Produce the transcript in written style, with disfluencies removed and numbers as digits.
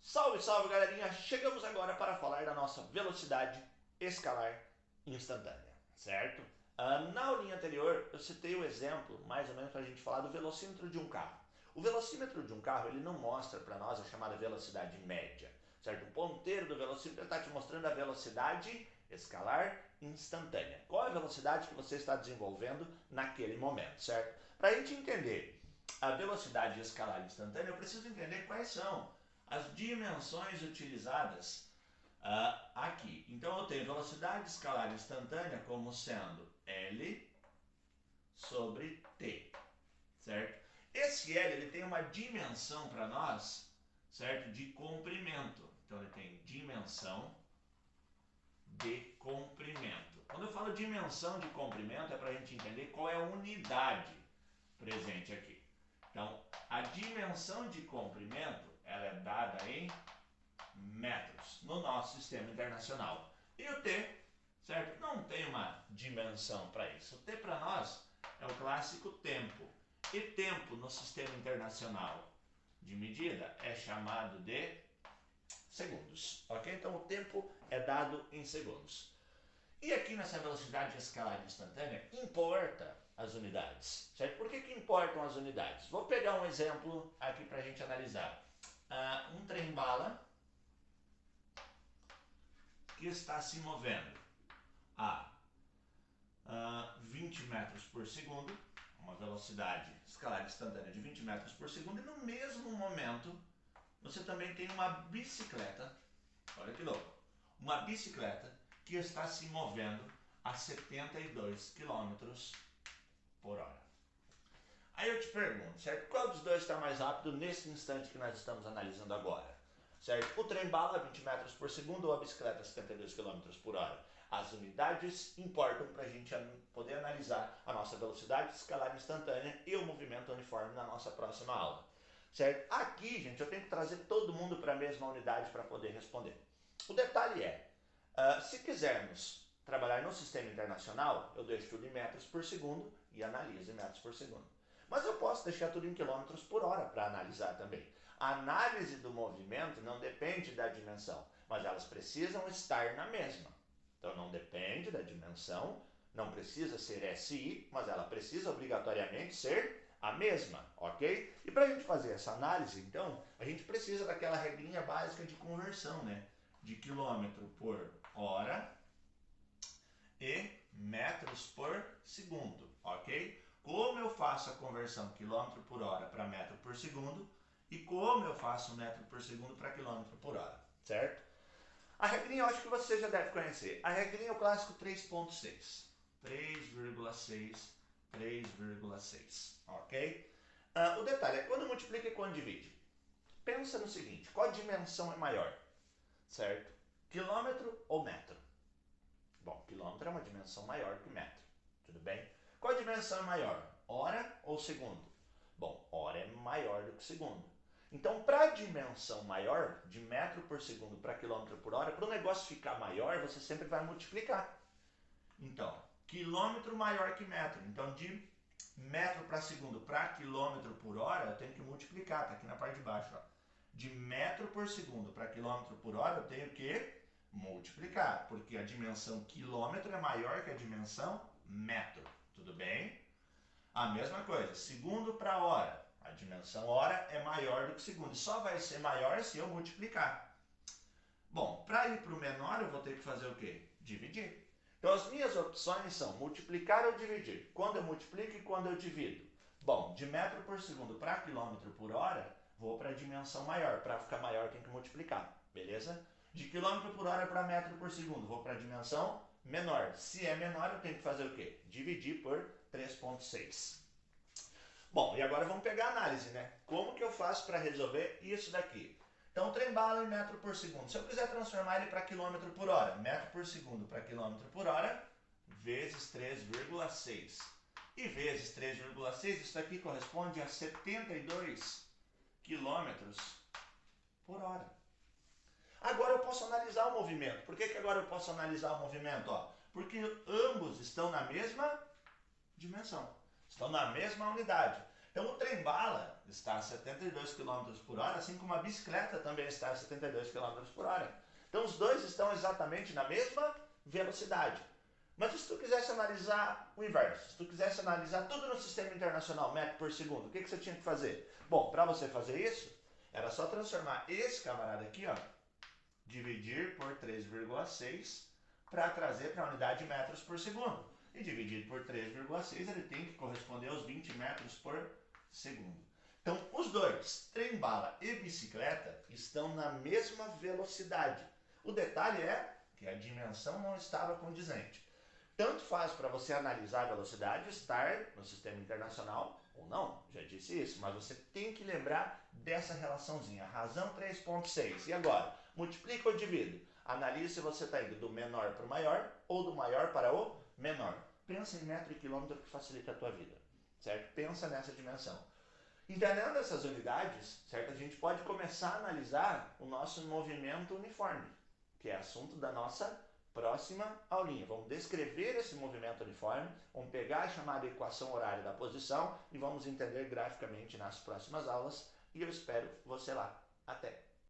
Salve, salve, galerinha! Chegamos agora para falar da nossa velocidade escalar instantânea, certo? Na aulinha anterior, eu citei o exemplo, mais ou menos, para a gente falar do velocímetro de um carro. O velocímetro de um carro, ele não mostra para nós a chamada velocidade média, certo? O ponteiro do velocímetro está te mostrando a velocidade escalar instantânea. Qual é a velocidade que você está desenvolvendo naquele momento, certo? Para a gente entender a velocidade escalar instantânea, eu preciso entender quais são as dimensões utilizadas aqui. Então eu tenho velocidade escalar instantânea como sendo L sobre T, certo? Esse L ele tem uma dimensão para nós, certo? De comprimento. Então ele tem dimensão de comprimento. Quando eu falo dimensão de comprimento é para a gente entender qual é a unidade presente aqui. Então, a dimensão de comprimento ela é dada em metros no nosso sistema internacional. E o T, certo? Não tem uma dimensão para isso. O T para nós é o clássico tempo. E tempo no sistema internacional de medida é chamado de segundos, ok? Então o tempo é dado em segundos. E aqui nessa velocidade escalar instantânea, importa as unidades, certo? Por que importam as unidades? Vou pegar um exemplo aqui para a gente analisar. Um trem-bala que está se movendo a 20 metros por segundo, uma velocidade escalar instantânea de 20 metros por segundo, e no mesmo momento você também tem uma bicicleta, olha que louco, uma bicicleta que está se movendo a 72 km por hora. Aí eu te pergunto, certo? Qual dos dois está mais rápido nesse instante que nós estamos analisando agora? Certo? O trem-bala a 20 metros por segundo ou a bicicleta a 72 km por hora? As unidades importam para a gente poder analisar a nossa velocidade escalar instantânea e o movimento uniforme na nossa próxima aula. Certo? Aqui, gente, eu tenho que trazer todo mundo para a mesma unidade para poder responder. O detalhe é, se quisermos trabalhar no sistema internacional, eu deixo tudo em metros por segundo e analiso em metros por segundo. Mas eu posso deixar tudo em quilômetros por hora para analisar também. A análise do movimento não depende da dimensão, mas elas precisam estar na mesma. Então não depende da dimensão, não precisa ser SI, mas ela precisa obrigatoriamente ser a mesma, ok? E para a gente fazer essa análise, então, a gente precisa daquela regrinha básica de conversão, né? De quilômetro por hora e metros por segundo, ok? Como eu faço a conversão quilômetro por hora para metro por segundo e como eu faço metro por segundo para quilômetro por hora, certo? A regrinha eu acho que você já deve conhecer. A regrinha é o clássico 3.6. 3,6, 3,6, ok? O detalhe é quando multiplica e quando divide. Pensa no seguinte, qual dimensão é maior, certo? Quilômetro ou metro? Bom, quilômetro é uma dimensão maior que metro, tudo bem? Qual dimensão é maior, hora ou segundo? Bom, hora é maior do que segundo. Então, para a dimensão maior, de metro por segundo para quilômetro por hora, para o negócio ficar maior, você sempre vai multiplicar. Então, quilômetro maior que metro. Então, de metro para segundo para quilômetro por hora, eu tenho que multiplicar, está aqui na parte de baixo. Ó. De metro por segundo para quilômetro por hora, eu tenho que multiplicar, porque a dimensão quilômetro é maior que a dimensão metro. Tudo bem? A mesma coisa, segundo para hora. A dimensão hora é maior do que segundo. Só vai ser maior se eu multiplicar. Bom, para ir para o menor, eu vou ter que fazer o quê? Dividir. Então, as minhas opções são multiplicar ou dividir. Quando eu multiplico e quando eu divido. Bom, de metro por segundo para quilômetro por hora, vou para a dimensão maior. Para ficar maior, tem que multiplicar. Beleza? De quilômetro por hora para metro por segundo, vou para a dimensão menor. Se é menor, eu tenho que fazer o quê? Dividir por 3,6. Bom, e agora vamos pegar a análise, né? Como que eu faço para resolver isso daqui? Então, trem-bala em metro por segundo. Se eu quiser transformar ele para quilômetro por hora, metro por segundo para quilômetro por hora, vezes 3,6. E vezes 3,6, isso daqui corresponde a 72 quilômetros por hora. Agora eu posso analisar o movimento. Por que agora eu posso analisar o movimento? Ó, porque ambos estão na mesma dimensão. Estão na mesma unidade. Então o trem-bala está a 72 km por hora, assim como a bicicleta também está a 72 km por hora. Então os dois estão exatamente na mesma velocidade. Mas se tu quisesse analisar o inverso, se tu quisesse analisar tudo no sistema internacional, metro por segundo, o que você tinha que fazer? Bom, para você fazer isso, era só transformar esse camarada aqui, ó, dividir por 3,6 para trazer para a unidade de metros por segundo. E dividido por 3,6 ele tem que corresponder aos 20 metros por segundo. Então os dois, trem-bala e bicicleta, estão na mesma velocidade. O detalhe é que a dimensão não estava condizente. Tanto faz para você analisar a velocidade estar no sistema internacional ou não, já disse isso, mas você tem que lembrar dessa relaçãozinha, razão 3,6. E agora, multiplica ou divide? Analise se você está indo do menor para o maior ou do maior para o menor. Pensa em metro e quilômetro que facilita a tua vida, certo? Pensa nessa dimensão. Entendendo essas unidades, certo? A gente pode começar a analisar o nosso movimento uniforme, que é assunto da nossa próxima aulinha. Vamos descrever esse movimento uniforme, vamos pegar a chamada equação horária da posição e vamos entender graficamente nas próximas aulas. E eu espero você lá. Até!